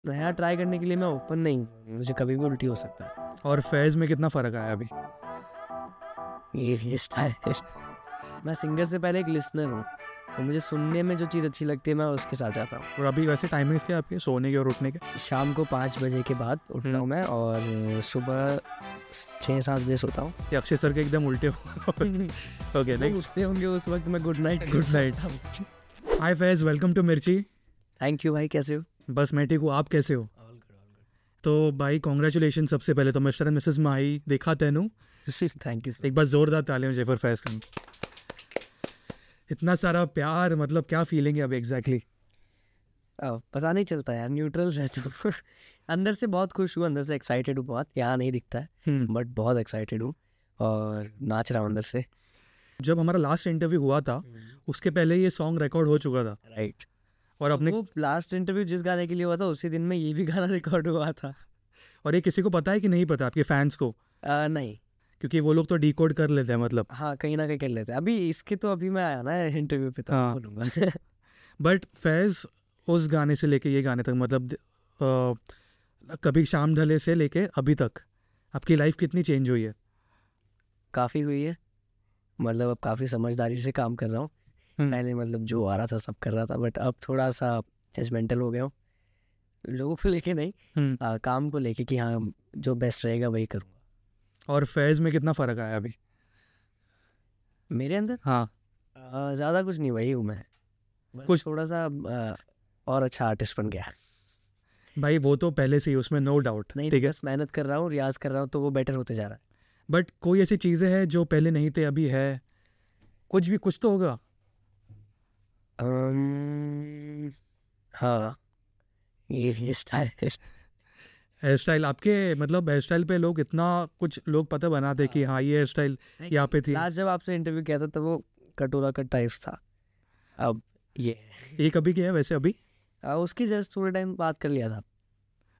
नया ट्राई करने के लिए मैं ओपन नहीं हूँ, मुझे कभी भी उल्टी हो सकता है। और फैज़ में कितना फ़र्क आया अभी? ये स्टाइल मैं सिंगर से पहले एक लिसनर हूँ, तो मुझे सुनने में जो चीज़ अच्छी लगती है मैं उसके साथ जाता हूँ। और अभी वैसे टाइमिंग्स क्या है आपके सोने के और उठने के? शाम को 5 बजे के बाद उठता हूँ मैं, और सुबह 6-7 बजे सोता हूँ। ये अक्षय सर के एकदम उल्टे हो। ओके वो उठते होंगे उस वक्त मैं good night hi Faiz, welcome to Mirchi. Thank you भाई, कैसे हो? बस मैं ठीक हूँ, आप कैसे हो? तो भाई कॉन्ग्रेचुलेशन सबसे पहले तो मिस्टर एंड मिसेस माही देखा तेनू। Thank you. एक बार जोरदार तालियां जयफर फैज़ का। इतना सारा प्यार, मतलब क्या फीलिंग है अभी एग्जैक्टली? पता नहीं चलता यार, न्यूट्रल रहता हूँ। अंदर से बहुत खुश हूँ, अंदर से एक्साइटेड हूँ बहुत, यहाँ नहीं दिखता है बट बहुत एक्साइटेड हूँ और नाच रहा हूँ अंदर से। जब हमारा लास्ट इंटरव्यू हुआ था उसके पहले ये सॉन्ग रिकॉर्ड हो चुका था। राइट। और अपने वो लास्ट इंटरव्यू जिस गाने के लिए हुआ था उसी दिन में ये भी गाना रिकॉर्ड हुआ था। और ये किसी को पता है कि नहीं पता आपके फैंस को? नहीं। क्योंकि वो लोग तो डिकोड कर लेते हैं मतलब। हाँ, कहीं ना कहीं कर लेते हैं। अभी इसके तो अभी मैं आया ना इंटरव्यू पे, तो हाँ। बोलूँगा। बट फैज़ उस गाने से लेके ये गाने तक, मतलब कभी शाम ढले से लेके अभी तक आपकी लाइफ कितनी चेंज हुई है? काफ़ी हुई है, मतलब अब काफ़ी समझदारी से काम कर रहा हूँ। पहले मतलब जो आ रहा था सब कर रहा था, बट अब थोड़ा सा जजमेंटल हो गया हूँ, लोगों को लेके नहीं, काम को लेके, कि हाँ जो बेस्ट रहेगा वही करूँगा। और फैज़ में कितना फ़र्क आया अभी? मेरे अंदर हाँ। ज़्यादा कुछ नहीं, वही हूँ मैं, बस कुछ थोड़ा सा और अच्छा आर्टिस्ट बन गया। भाई वो तो पहले से ही, उसमें नो डाउट। नहीं, ठीक है, बस मेहनत कर रहा हूँ, रियाज कर रहा हूँ, तो वो बेटर होते जा रहा है। बट कोई ऐसी चीज़ें हैं जो पहले नहीं थे अभी है? कुछ भी, कुछ तो होगा। हाँ, ये स्टाइल। हेयर स्टाइल आपके, मतलब हेयर स्टाइल पे लोग इतना कुछ लोग पता बनाते कि हाँ ये हेयर स्टाइल यहाँ पे थी। लास्ट जब आपसे इंटरव्यू किया था तब वो कटोरा कट टाइप्स था, अब ये कभी किया है वैसे अभी? उसकी जस्ट थोड़े टाइम बात कर लिया था।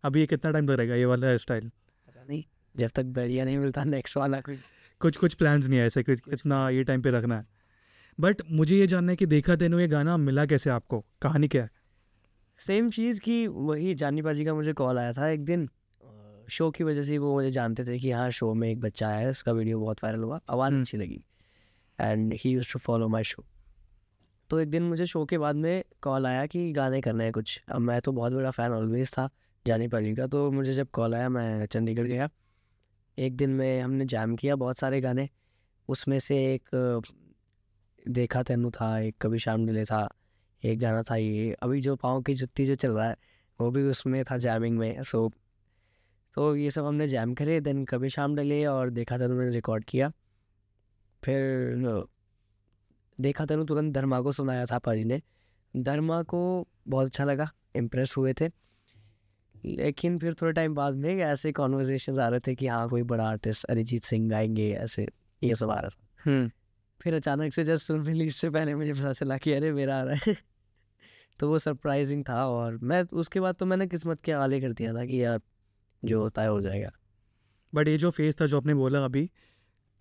अभी ये कितना टाइम तक रहेगा ये वाला हेयर स्टाइल? पता नहीं, जब तक बढ़िया नहीं मिलता नेक्स्ट वाला कोई। कुछ प्लान्स नहीं है ऐसे कुछ इतना ये टाइम पे रखना है? बट मुझे ये जानना है कि देखा तेनू ये गाना मिला कैसे आपको, कहानी क्या है? सेम चीज़ की, वही जानी पाजी का मुझे कॉल आया था एक दिन, शो की वजह से वो मुझे जानते थे कि हाँ शो में एक बच्चा आया है, उसका वीडियो बहुत वायरल हुआ, आवाज़ अच्छी लगी, and he used to follow my show. तो एक दिन मुझे शो के बाद में कॉल आया कि गाने करने हैं कुछ। अब मैं तो बहुत बड़ा फ़ैन ऑलवेज था जानी पाजी का, तो मुझे जब कॉल आया मैं चंडीगढ़ गया। एक दिन में हमने जैम किया बहुत सारे गाने, उसमें से एक देखा तेनू था, एक कभी शाम मिले था, एक गाना था ये अभी जो पाँव की जुत्ती जो चल रहा है, वो भी उसमें था जैमिंग में। तो ये सब हमने जैम करे, देन कभी शाम डले और देखा तेनू मैंने रिकॉर्ड किया। फिर देखा तेनू तुरंत धर्मा को सुनाया था पाजी ने, धर्मा को बहुत अच्छा लगा, इम्प्रेस हुए थे। लेकिन फिर थोड़े टाइम बाद में ऐसे कॉन्वर्जेशन आ रहे थे कि हाँ कोई बड़ा आर्टिस्ट अरिजीत सिंह गाएंगे, ऐसे ये सब आ रहा था। फिर अचानक से जस्ट फिल्म रिलीज से पहले मुझे पता चला कि अरे मेरा आ रहा है। तो वो सरप्राइजिंग था, और मैं उसके बाद तो मैंने किस्मत के हवाले कर दिया था कि यार जो होता है हो जाएगा। बट ये जो फेस था जो आपने बोला अभी,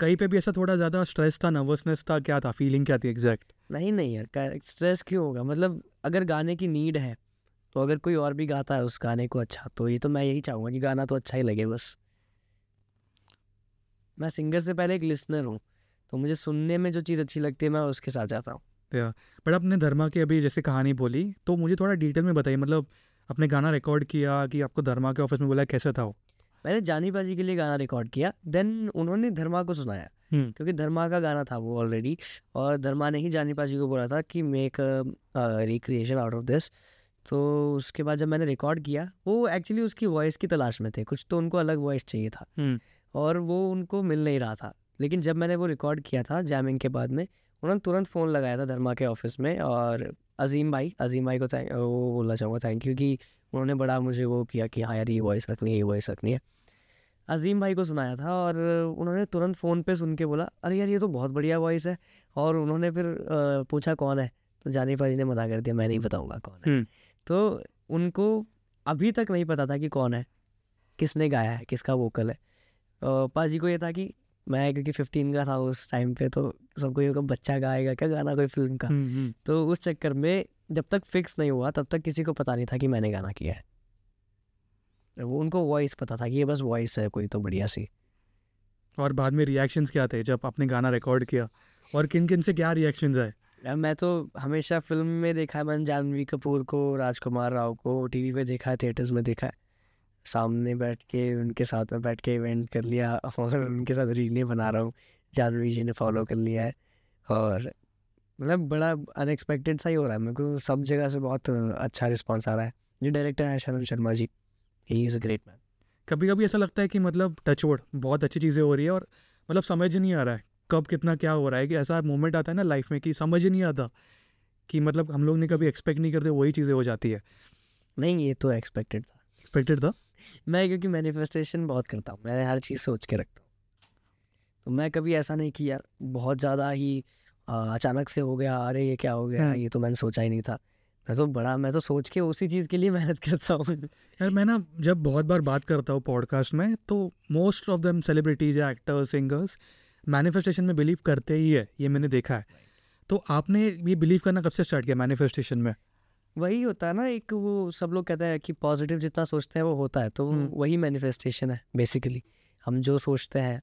कहीं पे भी ऐसा थोड़ा ज़्यादा स्ट्रेस था, नर्वसनेस था, क्या था, फीलिंग क्या थी एग्जैक्ट? नहीं यार, स्ट्रेस क्यों होगा, मतलब अगर गाने की नीड है तो अगर कोई और भी गाता है उस गाने को अच्छा, तो ये तो मैं यही चाहूँगा कि गाना तो अच्छा ही लगे बस। मैं सिंगर से पहले एक लिसनर हूँ, तो मुझे सुनने में जो चीज़ अच्छी लगती है मैं उसके साथ जाता हूँ। बट आपने धर्मा की अभी जैसे कहानी बोली, तो मुझे थोड़ा डिटेल में बताइए, मतलब आपने गाना रिकॉर्ड किया कि आपको धर्मा के ऑफिस में बोला, कैसा था वो? मैंने जानी बाजी के लिए गाना रिकॉर्ड किया, देन उन्होंने धर्मा को सुनाया, क्योंकि धर्मा का गाना था वो ऑलरेडी, और धर्मा ने ही जानी बाजी को बोला था कि make recreation out of this. तो उसके बाद जब मैंने रिकॉर्ड किया, वो एक्चुअली उसकी वॉइस की तलाश में थे, कुछ तो उनको अलग वॉइस चाहिए था और वो उनको मिल नहीं रहा था। लेकिन जब मैंने वो रिकॉर्ड किया था जैमिंग के बाद में, उन्होंने तुरंत फ़ोन लगाया था धर्मा के ऑफिस में, और अजीम भाई को वो बोलना चाहूँगा थैंक यू, कि उन्होंने बड़ा मुझे वो किया कि हाँ यार ये वॉइस रखनी है, ये वॉइस रखनी है। अजीम भाई को सुनाया था और उन्होंने तुरंत फ़ोन पे सुन के बोला अरे यार ये तो बहुत बढ़िया वॉइस है। और उन्होंने फिर पूछा कौन है, तो जानी पाजी ने मना कर दिया, मैं नहीं बताऊँगा कौन है। तो उनको अभी तक नहीं पता था कि कौन है, किसने गाया है, किसका वोकल है। पाजी को ये था कि मैं क्योंकि 15 का था उस टाइम पे, तो सबको ये बच्चा गाएगा क्या गाना कोई फिल्म का। तो उस चक्कर में जब तक फिक्स नहीं हुआ तब तक किसी को पता नहीं था कि मैंने गाना किया है। वो उनको वॉइस पता था कि ये बस वॉइस है कोई तो बढ़िया सी। और बाद में रिएक्शंस क्या थे जब आपने गाना रिकॉर्ड किया, और किन किन से क्या रिएक्शंस आए? यार मैं तो हमेशा फिल्म में देखा है मैंने जानवी कपूर को, राजकुमार राव को, टीवी पे देखा है, थिएटर्स में देखा है, सामने बैठ के उनके साथ में बैठ के इवेंट कर लिया और उनके साथ रीलें बना रहा हूँ, जानवी जी ने फॉलो कर लिया है। और मतलब बड़ा अनएक्सपेक्टेड सा ही हो रहा है मेरे को, सब जगह से बहुत अच्छा रिस्पॉन्स आ रहा है। जो डायरेक्टर है Sharan Sharma ji, he is a great man. कभी कभी ऐसा लगता है कि मतलब टचवुड बहुत अच्छी चीज़ें हो रही है और मतलब समझ ही नहीं आ रहा है कब कितना क्या हो रहा है, कि ऐसा मोमेंट आता है ना लाइफ में कि समझ ही नहीं आता, कि मतलब हम लोग ने कभी एक्सपेक्ट नहीं करते वही चीज़ें हो जाती है। नहीं ये तो एक्सपेक्टेड था। एक्सपेक्टेड था। मैं क्योंकि मैनिफेस्टेशन बहुत करता हूँ, मैं हर चीज़ सोच के रखता हूँ, तो मैं कभी ऐसा नहीं कि यार बहुत ज़्यादा ही अचानक से हो गया, अरे ये क्या हो गया, ये तो मैंने सोचा ही नहीं था। मैं तो सोच के उसी चीज़ के लिए मेहनत करता हूँ। यार मैं ना जब बहुत बार बात करता हूँ पॉडकास्ट में, तो मोस्ट ऑफ देम सेलिब्रिटीज़ या एक्टर्स सिंगर्स मैनिफेस्टेशन में बिलीव करते ही है, ये मैंने देखा है। तो आपने ये बिलीव करना कब से स्टार्ट किया मैनिफेस्टेशन में? वही होता है ना, एक वो सब लोग कहते हैं कि पॉजिटिव जितना सोचते हैं वो होता है, तो वही मैनिफेस्टेशन है बेसिकली। हम जो सोचते हैं,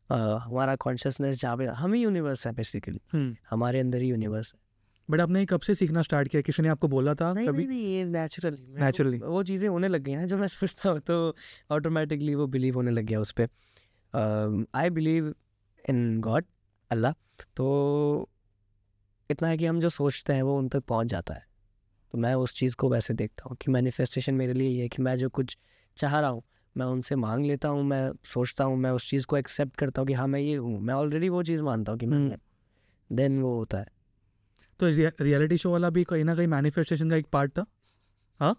हमारा कॉन्शियसनेस जहाँ पे, हम ही यूनिवर्स है बेसिकली, हमारे अंदर ही यूनिवर्स है। बट आपने कब से सीखना स्टार्ट किया? किसी ने आपको बोला था नहीं कभी? नहीं ये नेचुरली वो चीज़ें होने लग गई हैं जो मैं सोचता हूँ, तो ऑटोमेटिकली वो बिलीव होने लग गया उस पर। आई बिलीव इन गॉड, अल्लाह। तो इतना है कि हम जो सोचते हैं वो उन तक पहुँच जाता है। तो मैं उस चीज़ को वैसे देखता हूँ कि मैनिफेस्टेशन मेरे लिए ये है कि मैं जो कुछ चाह रहा हूँ मैं उनसे मांग लेता हूँ, मैं सोचता हूँ, मैं उस चीज़ को एक्सेप्ट करता हूँ कि हाँ मैं ये हूँ, मैं ऑलरेडी वो चीज़ मानता हूँ कि मैं, देन वो होता है। तो रियलिटी शो वाला भी कहीं ना कहीं मैनिफेस्टेशन का एक पार्ट था। हाँ,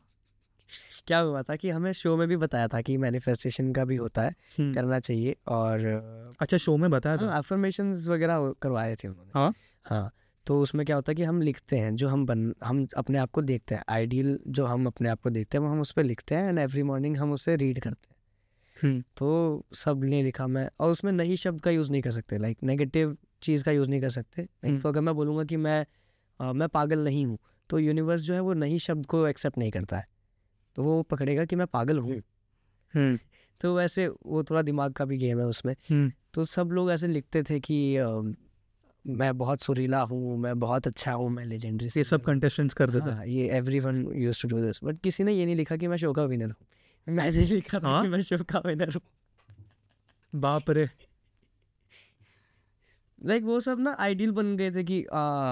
क्या हुआ था कि हमें शो में भी बताया था कि मैनिफेस्टेशन का भी होता है, करना चाहिए। और अच्छा, शो में बताया था? अफर्मेशंस वगैरह करवाए थे उन्होंने। हाँ हाँ, तो उसमें क्या होता है कि हम लिखते हैं जो हम अपने आप को देखते हैं, आइडियल जो हम अपने आप को देखते हैं वो हम उस पर लिखते हैं, एंड एवरी मॉर्निंग हम उसे रीड करते हैं। तो सब ने लिखा मैं, और उसमें नई शब्द का यूज़ नहीं कर सकते, लाइक नेगेटिव चीज़ का यूज़ नहीं कर सकते। तो अगर मैं बोलूँगा कि मैं पागल नहीं हूँ, तो यूनिवर्स जो है वो नई शब्द को एक्सेप्ट नहीं करता है, तो वो पकड़ेगा कि मैं पागल हूँ। तो वैसे वो थोड़ा दिमाग का भी गेम है उसमें। तो सब लोग ऐसे लिखते थे कि मैं बहुत सुरीला हूँ, मैं बहुत अच्छा हूँ, मैं लेजेंडरी। ये सब कंटेस्टेंट्स कर देते हैं। ये everyone used to do this, but किसी ने ये नहीं लिखा कि मैं शो का विनर हूँ। मैंने लिखा था कि मैं शो का विनर हूँ। बाप रे। लाइक वो सब ना आइडियल बन गए थे कि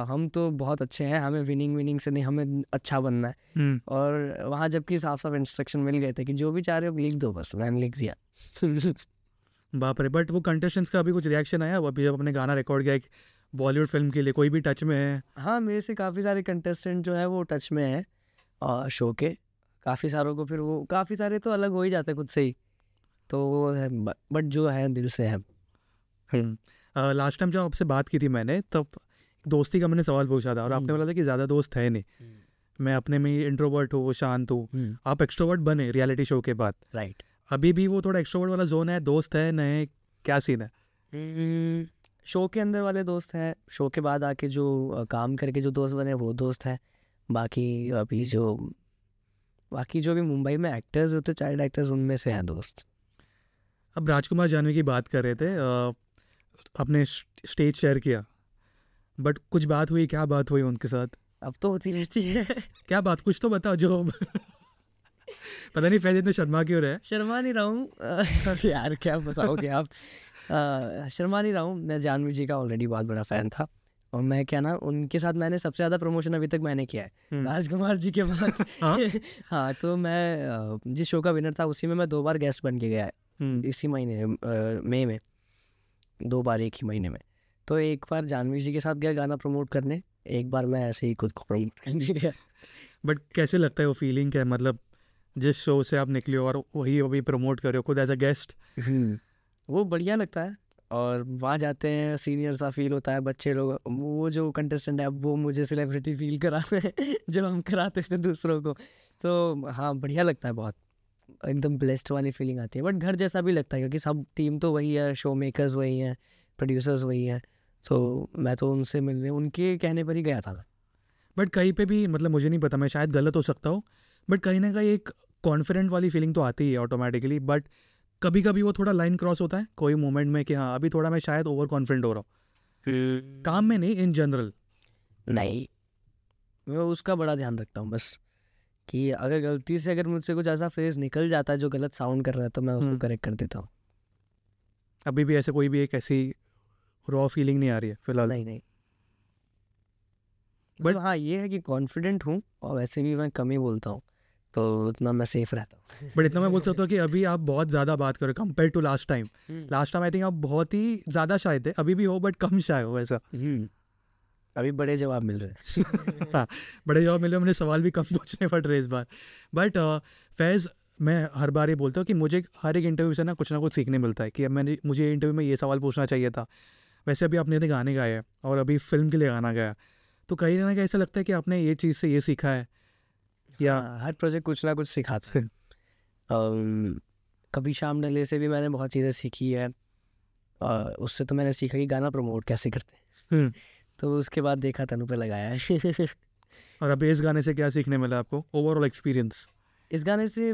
हम तो बहुत अच्छे हैं, हमें विनिंग से नहीं, हमें अच्छा बनना है। और वहाँ जबकि साफ साफ इंस्ट्रक्शन मिल गए थे कि जो भी चाह रहे हो लिख दो, बस मैंने लिख दिया। बाप रे। बट वो कंटेस्टेंट्स का अभी कुछ रिएक्शन आया अभी जब अपने गाना रिकॉर्ड किया एक बॉलीवुड फिल्म के लिए? कोई भी टच में है? हाँ, मेरे से काफ़ी सारे कंटेस्टेंट जो है वो टच में है, और शो के काफ़ी सारों को फिर वो काफ़ी सारे तो अलग हो ही जाते खुद से ही, तो वो है, बट जो है दिल से है। लास्ट टाइम जब आपसे बात की थी मैंने, तब दोस्ती का मैंने सवाल पूछा था और आपने बोला था कि ज़्यादा दोस्त है नहीं, मैं अपने में ही इंट्रोवर्ट हूँ, शांत हूँ। आप एक्सट्रोवर्ट बने रियलिटी शो के बाद, राइट? अभी भी वो थोड़ा एक्सट्रोवर्ट वाला जोन है? दोस्त है नए, क्या सीन है? शो के अंदर वाले दोस्त हैं, शो के बाद आके जो काम करके जो दोस्त बने वो दोस्त हैं। बाकी जो भी मुंबई में एक्टर्स होते, चाइल्ड एक्टर्स, उनमें से हैं दोस्त। अब राजकुमार जानवी की बात कर रहे थे, आपने स्टेज शेयर किया, बट कुछ बात हुई? क्या बात हुई उनके साथ? अब तो होती रहती है। क्या बात, कुछ तो बताओ जो पता नहीं फैज इतने शर्मा क्यों रहे? शर्मा नहीं रहा हूँ यार, क्या बताओगे आप। शर्मा नहीं रहा हूँ, मैं जानवी जी का ऑलरेडी बहुत बड़ा फ़ैन था, और मैं क्या ना उनके साथ मैंने सबसे ज़्यादा प्रमोशन अभी तक मैंने किया है राजकुमार जी के बाद। हाँ, तो मैं जिस शो का विनर था उसी में मैं 2 बार गेस्ट बन के गया है, इसी महीने मई में 2 बार एक ही महीने में। तो एक बार जानवी जी के साथ गया गाना प्रमोट करने, एक बार मैं ऐसे ही खुद को प्रमोट करने गया। बट कैसे लगता है वो फीलिंग? क्या मतलब जिस शो से आप निकले हो और वही अभी प्रमोट कर रहे हो खुद एज अ गेस्ट? वो बढ़िया लगता है, और वहाँ जाते हैं सीनियर सा फील होता है, बच्चे लोग, वो जो कंटेस्टेंट है वो मुझे सेलिब्रिटी फील कराते हैं जो हम कराते थे दूसरों को। तो हाँ, बढ़िया लगता है, बहुत एकदम ब्लेस्ड वाली फीलिंग आती है। बट घर जैसा भी लगता है क्योंकि सब टीम तो वही है, शो मेकर्स वही हैं, प्रोड्यूसर्स वही हैं, तो मैं तो उनसे मिलने उनके कहने पर ही गया था मैं। बट कहीं पे भी मतलब मुझे नहीं पता, मैं शायद गलत हो सकता हूँ, बट कहीं ना कहीं एक कॉन्फिडेंट वाली फीलिंग तो आती ही है ऑटोमेटिकली, बट कभी कभी वो थोड़ा लाइन क्रॉस होता है कोई मोमेंट में कि हाँ अभी थोड़ा मैं शायद ओवर कॉन्फिडेंट हो रहा हूँ, काम में नहीं, इन जनरल? नहीं, मैं उसका बड़ा ध्यान रखता हूँ बस, कि अगर गलती से अगर मुझसे कुछ ऐसा फ्रेज निकल जाता है जो गलत साउंड कर रहा है तो मैं उसको करेक्ट कर देता हूँ। अभी भी ऐसे कोई भी एक ऐसी रॉ फीलिंग नहीं आ रही है फिलहाल? नहीं, बट हाँ ये है कि कॉन्फिडेंट हूँ और वैसे भी मैं कम ही बोलता हूँ, तो उतना मैं सेफ रहता हूँ। बट इतना मैं बोल सकता हूँ कि अभी आप बहुत ज़्यादा बात करो compare to last time. Last time I think आप बहुत ही ज़्यादा शाय थे, अभी भी हो बट कम शाय हो वैसा। अभी बड़े जवाब मिल रहे हैं। हाँ, बड़े जवाब मिले, मुझे सवाल भी कम पूछने पड़ रहे इस बार। बट फैज़, मैं हर बार ये बोलता हूँ कि मुझे हर एक इंटरव्यू से ना कुछ सीखने मिलता है कि अब मुझे इंटरव्यू में ये सवाल पूछना चाहिए था। वैसे अभी आपने इतने गाने गाए हैं और अभी फिल्म के लिए गाना गाया, तो कहीं ना कहीं ऐसा लगता है कि आपने ये चीज़ से ये सीखा है, या हर प्रोजेक्ट कुछ ना कुछ सिखाते हैं। कभी शाम ढले से भी मैंने बहुत चीज़ें सीखी है, उससे तो मैंने सीखा कि गाना प्रमोट कैसे करते हैं। तो उसके बाद देखा तनु पे लगाया है। और अभी इस गाने से क्या सीखने मिला आपको, ओवरऑल एक्सपीरियंस? इस गाने से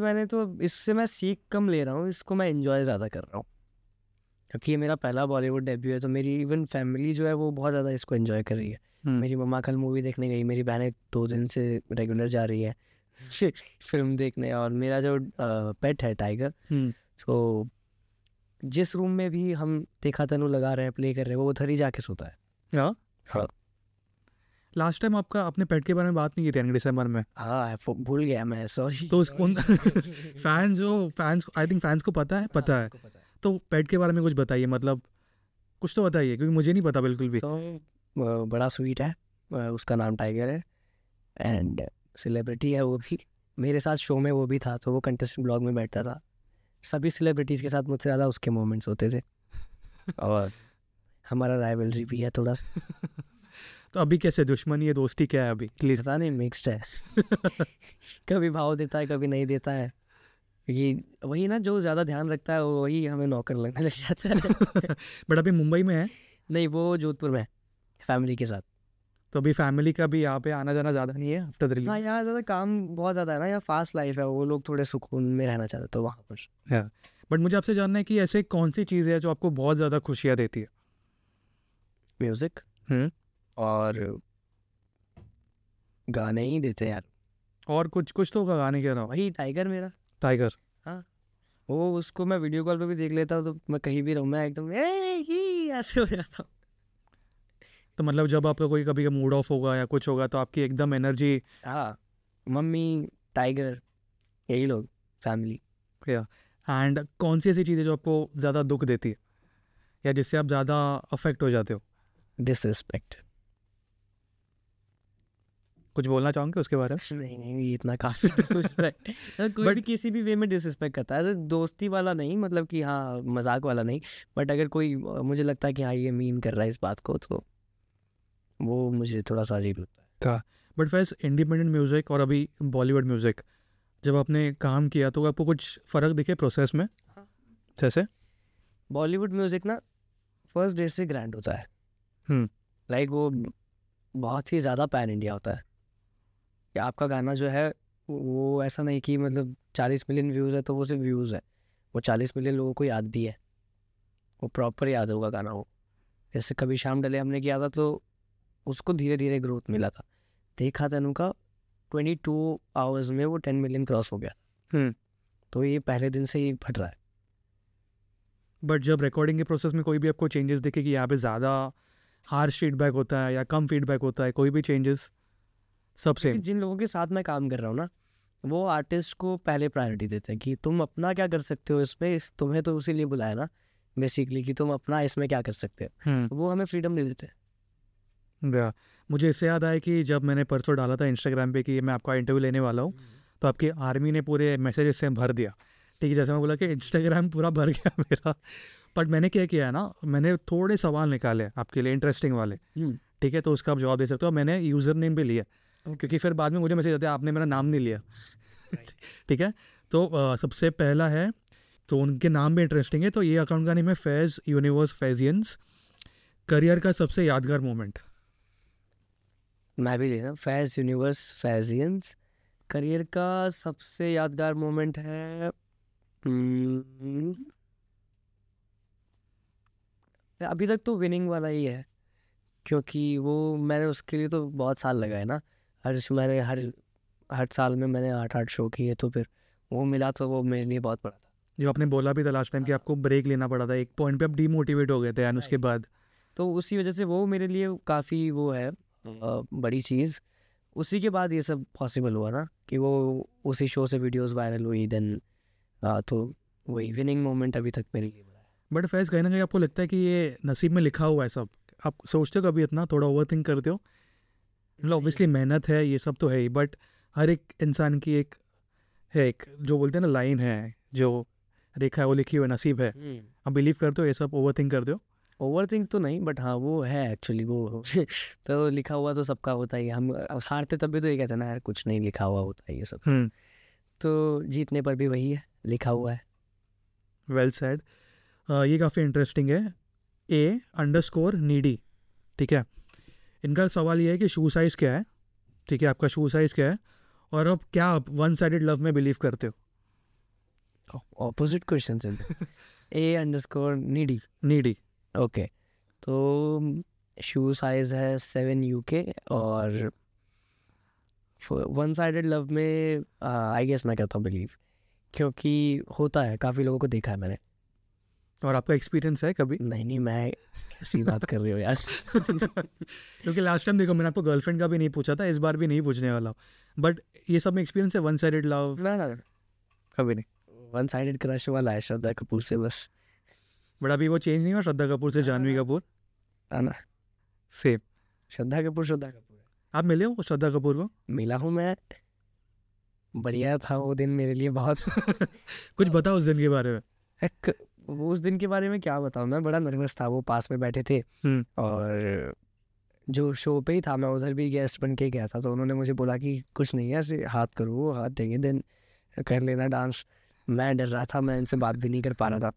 इससे मैं सीख कम ले रहा हूँ, इसको मैं एंजॉय ज़्यादा कर रहा हूँ, क्योंकि ये मेरा पहला बॉलीवुड डेब्यू है। तो मेरी इवन फैमिली जो है वो बहुत ज़्यादा इसको एंजॉय कर रही है। मेरी मम्मा कल मूवी देखने गई, मेरी बहनें 2 दिन से रेगुलर जा रही है फिल्म देखने, और मेरा जो पेट है टाइगर, तो जिस रूम में भी हम देखा तनु लगा रहे हैं, प्ले कर रहे हैं, वो उधर ही जाके सोता है। हाँ। लास्ट टाइम अपने पेट के बारे में बात नहीं की थी दिसंबर में? हाँ, भूल गया मैं, सॉरी। तो उन फैंस आई थिंक फैंस को पता है। तो पेट के बारे में कुछ बताइए, मतलब कुछ तो बताइए, क्योंकि मुझे नहीं पता बिल्कुल भी। बड़ा स्वीट है, उसका नाम टाइगर है, एंड सेलिब्रिटी है वो भी। मेरे साथ शो में वो भी था, तो वो कंटेस्टेंट ब्लॉग में बैठता था। सभी सेलिब्रिटीज़ के साथ मुझसे ज़्यादा उसके मोमेंट्स होते थे, और हमारा राइवलरी भी है थोड़ा सा। तो अभी कैसे, दुश्मनी है, दोस्ती क्या है अभी? पता नहीं, मिक्स्ड है। कभी भाव देता है, कभी नहीं देता है। ये वही ना, जो ज़्यादा ध्यान रखता है वही हमें नौकर लगने लग जाता है। बट अभी मुंबई में है? नहीं, वो जोधपुर में फैमिली के साथ। तो अभी फैमिली का भी यहाँ पे आना जाना ज़्यादा नहीं है आफ्टर द रिलीज? हाँ, यहाँ ज़्यादा काम बहुत ज़्यादा है ना, यहाँ फास्ट लाइफ है, वो लोग थोड़े सुकून में रहना चाहते, तो वहाँ पर। बट मुझे आपसे जानना है कि ऐसे कौन सी चीज़ है जो आपको बहुत ज़्यादा खुशियाँ देती है? म्यूज़िक और गाने ही देते हैं यार। और कुछ तो गाने कह रहा हूँ। वही टाइगर मेरा। टाइगर, हाँ, वो उसको मैं वीडियो कॉल पे भी देख लेता हूँ, तो मैं कहीं भी रहूँ, मैं एकदम ऐसे हो जाता हूँ। तो मतलब जब आपका कोई कभी मूड ऑफ होगा या कुछ होगा तो आपकी एकदम एनर्जी? हाँ, मम्मी, टाइगर, यही लोग, फैमिली। एंड कौन सी ऐसी चीज़ है जो आपको ज़्यादा दुख देती है या जिससे आप ज़्यादा अफेक्ट हो जाते हो? डिसरिस्पेक्ट। कुछ बोलना चाहूँगे उसके बारे में? नहीं, ये इतना काफ़ी डिसरिस्पेक्ट। कोई भी किसी भी वे में डिसरिस्पेक्ट करता है, ऐसे दोस्ती वाला नहीं, मतलब कि हाँ मजाक वाला नहीं, बट अगर कोई मुझे लगता है कि हाँ ये मीन कर रहा है इस बात को, तो वो मुझे थोड़ा सा अजीब लगता है। बट फैस, इंडिपेंडेंट म्यूज़िक और अभी बॉलीवुड म्यूज़िक जब आपने काम किया तो आपको कुछ फ़र्क दिखे प्रोसेस में? जैसे बॉलीवुड म्यूज़िक ना फर्स्ट डे से ग्रैंड होता है। लाइक वो बहुत ही ज़्यादा पैन इंडिया होता है, कि आपका गाना जो है वो ऐसा नहीं कि मतलब 40 मिलियन व्यूज़ है तो वो सिर्फ व्यूज़ है, वो 40 मिलियन लोगों को याद भी है, वो प्रॉपर याद होगा गाना। वो जैसे कभी शाम डले हमने किया था, तो उसको धीरे धीरे ग्रोथ मिला था। देखा तनु का 22 आवर्स में वो 10 मिलियन क्रॉस हो गया। तो ये पहले दिन से ही फट रहा है। बट जब रिकॉर्डिंग के प्रोसेस में कोई भी आपको चेंजेस दिखे कि यहाँ पे ज़्यादा हार्श फीडबैक होता है या कम फीडबैक होता है, कोई भी चेंजेस? सब सेम? जिन लोगों के साथ मैं काम कर रहा हूँ ना, वो आर्टिस्ट को पहले प्रायोरिटी देते हैं कि तुम अपना क्या कर सकते हो इसमें, तुम्हें तो उसी लिए बुलाया ना बेसिकली, कि तुम अपना इसमें क्या कर सकते हो। वो हमें फ्रीडम दे देते हैं। मुझे इससे याद आया कि जब मैंने परसों डाला था इंस्टाग्राम पे कि मैं आपका इंटरव्यू लेने वाला हूँ, तो आपकी आर्मी ने पूरे मैसेजेस से भर दिया। ठीक है, जैसे मैं बोला कि इंस्टाग्राम पूरा भर गया मेरा। बट मैंने क्या किया है ना, मैंने थोड़े सवाल निकाले आपके लिए इंटरेस्टिंग वाले। ठीक है, तो उसका आप जवाब दे सकते हो। मैंने यूज़र नेम भी लिया, क्योंकि फिर बाद में मुझे मैसेज आता है आपने मेरा नाम नहीं लिया। ठीक है, तो सबसे पहला है, तो उनके नाम भी इंटरेस्टिंग है। तो ये अकाउंट का नेम है फैज़ यूनिवर्स फैजियंस। करियर का सबसे यादगार मोमेंट? मैं भी लेना, फैज़ यूनिवर्स फैजियंस। करियर का सबसे यादगार मोमेंट है अभी तक तो विनिंग वाला ही है, क्योंकि वो मैंने उसके लिए तो बहुत साल लगाए ना। मैंने हर साल में मैंने 8 शो किए, तो फिर वो मिला तो वो मेरे लिए बहुत बड़ा था। जो आपने बोला भी था लास्ट टाइम कि आपको ब्रेक लेना पड़ा था, एक पॉइंट पे आप डीमोटिवेट हो गए थे एंड उसके बाद तो उसी वजह से वो मेरे लिए काफ़ी वो है बड़ी चीज़। उसी के बाद ये सब पॉसिबल हुआ ना, कि वो उसी शो से वीडियोस वायरल हुई, देन तो वही विनिंग मोमेंट अभी तक मेरे लिए बड़ा है। बट फैज़ कहीं ना कहीं आपको लगता है कि ये नसीब में लिखा हुआ है सब? आप सोचते हो कभी इतना, थोड़ा ओवर थिंक करते हो? मतलब ऑब्वियसली मेहनत है, ये सब तो है ही, बट हर एक इंसान की एक है, एक जो बोलते हैं ना लाइन है, जो रेखा है वो लिखी हुई है, नसीब है। आप बिलीव करते हो ये सब, ओवर थिंक करते हो? ओवर थिंक तो नहीं, बट हाँ वो है एक्चुअली वो तो लिखा हुआ तो सबका होता ही है। हम हारते तब भी तो ये कहते हैं ना यार कुछ नहीं लिखा हुआ होता है ये सब। तो जीतने पर भी वही है, लिखा हुआ है। Well said. ये काफ़ी इंटरेस्टिंग है। A_नीडी, ठीक है, इनका सवाल ये है कि शू साइज़ क्या है, ठीक है, आपका शू साइज़ क्या है, और अब क्या आप वन साइडेड लव में बिलीव करते हो? ऑपोजिट क्वेश्चन है। A_नीडी, ओके। तो शू साइज है 7 UK, और वन साइडेड लव में आई गेस मैं कहता हूँ बिलीव, क्योंकि होता है, काफ़ी लोगों को देखा है मैंने। और आपका एक्सपीरियंस है कभी? नहीं, मैं कैसी बात कर रही हो यार क्योंकि लास्ट टाइम देखो मैंने आपको गर्लफ्रेंड का भी नहीं पूछा था, इस बार भी नहीं पूछने वाला हूँ, बट ये सब में एक्सपीरियंस है वन साइडेड लव? ना कभी नहीं। वन साइडेड क्रश वाला है श्रद्धा कपूर से बस। बट अभी वो चेंज नहीं हुआ श्रद्धा कपूर से जानवी कपूर? ना सेम। श्रद्धा कपूर है। आप मिले हो श्रद्धा कपूर को? मिला हूँ मैं, बढ़िया था वो दिन मेरे लिए बहुत कुछ बताओ उस दिन के बारे में। उस दिन के बारे में क्या बताऊँ, मैं बड़ा नर्वस था। वो पास में बैठे थे और जो शो पे ही था, मैं उधर भी गेस्ट बन के गया था, तो उन्होंने मुझे बोला कि कुछ नहीं है, ऐसे हाथ करो, वो हाथ देंगे, देन कर लेना डांस। मैं डर रहा था, मैं इनसे बात भी नहीं कर पा रहा था।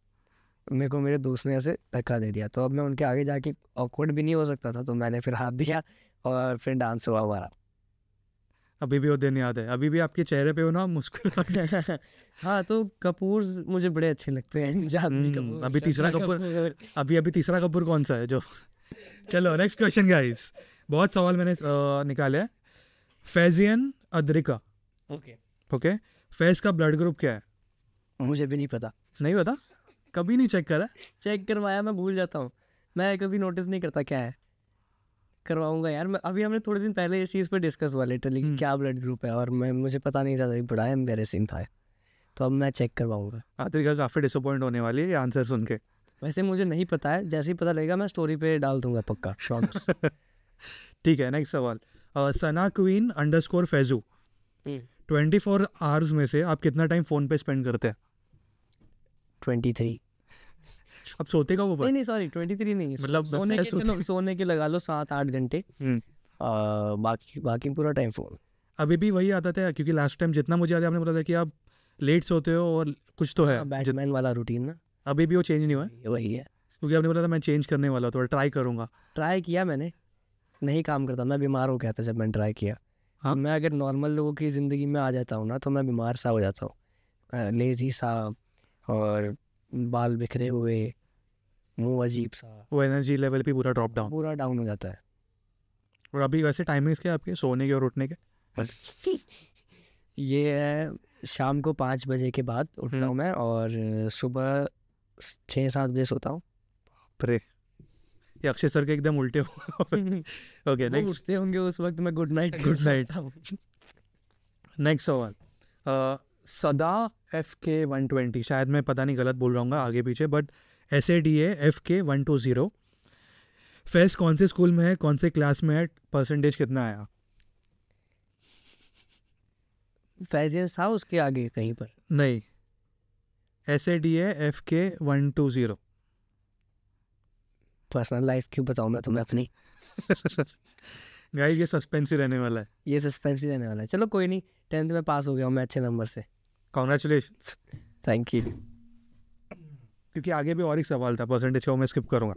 मेरे को मेरे दोस्त ने ऐसे धक्का दे दिया, तो अब मैं उनके आगे जाके ऑकवर्ड भी नहीं हो सकता था, तो मैंने फिर हाथ दिया और फिर डांस हुआ हमारा। अभी भी वो दिन याद है? अभी भी आपके चेहरे पे हो ना मुस्कुराहट? हाँ, तो कपूर मुझे बड़े अच्छे लगते हैं, जानवी कपूर। अभी तीसरा कपूर, अभी तीसरा कपूर कौन सा है जो चलो नेक्स्ट क्वेश्चन गाइस, बहुत सवाल मैंने निकाले हैं। फैजियन अद्रिका, ओके, फैज का ब्लड ग्रुप क्या है? मुझे भी नहीं पता। नहीं पता? कभी नहीं चेक करा? चेक करवाया, मैं भूल जाता हूँ, मैं कभी नोटिस नहीं करता क्या है। करवाऊंगा यार मैं, अभी हमने थोड़े दिन पहले इस चीज़ पे डिस्कस हुआ लिटरली कि क्या ब्लड ग्रुप है, और मुझे पता नहीं था, बड़ा एम्बैरेसिंग था, तो अब मैं चेक करवाऊंगा। अद्रिका काफ़ी डिसअपॉइंट होने वाली है ये आंसर सुन के। वैसे मुझे नहीं पता है, जैसे ही पता लगेगा मैं स्टोरी पे डाल दूंगा पक्का शॉर्ट्स। ठीक है, नेक्स्ट सवाल। सना क्वीन अंडरस्कोर फैजू, 24 आवर्स में से आप कितना टाइम फ़ोन पे स्पेंड करते हैं? 23। अब सोते का वो नहीं सॉरी 23 नहीं, मतलब सोने के, चलो सोने के लगा लो 7-8 घंटे, बाकी पूरा टाइम फोन। अभी भी वही आदत है? क्योंकि लास्ट टाइम जितना मुझे याद है आपने बोला था कि आप लेट सोते हो और कुछ तो है बैटमैन वाला रूटीन ना, अभी भी वो चेंज नहीं हुआ है? वही है, क्योंकि आपने बोला था मैं चेंज करने वाला, थोड़ा ट्राई करूँगा। ट्राई किया मैंने, नहीं काम करता, मैं बीमार हो गया था जब मैंने ट्राई किया। हाँ, मैं अगर नॉर्मल लोगों की ज़िंदगी में आ जाता हूँ ना, तो मैं बीमार सा हो जाता हूँ, लेजी सा, और बाल बिखरे हुए, मुंह अजीब सा, वो एनर्जी लेवल भी पूरा पूरा डाउन हो जाता है। और अभी वैसे टाइमिंग्स क्या आपके सोने के और उठने के? ये है शाम को 5 बजे के बाद उठता हूँ मैं, और सुबह 6-7 बजे सोता हूँ। अरे ये अक्षय सर के एकदम उल्टे हो। ओके नेक्स्ट, उठते होंगे उस वक्त, मैं गुड नाइट नेक्स्ट सवाल। सदा FK120, शायद मैं पता नहीं गलत बोल रहा हूँ आगे पीछे, बट SADA FK120, फैज कौन से स्कूल में है, कौन से क्लास में है, परसेंटेज कितना आया? फैजियस था उसके आगे कहीं पर? नहीं, SADA FK120। पर्सनल लाइफ क्यों बताऊँ मैं तुम्हें अपनी? गाइस ये सस्पेंस ही रहने वाला है, ये सस्पेंस ही रहने वाला है। चलो कोई नहीं, 10th में पास हो गया हूँ मैं अच्छे नंबर से, कॉन्ग्रेचुलेशंस। Thank you. क्योंकि आगे भी और एक सवाल था परसेंटेज का, वो मैं स्किप करूँगा।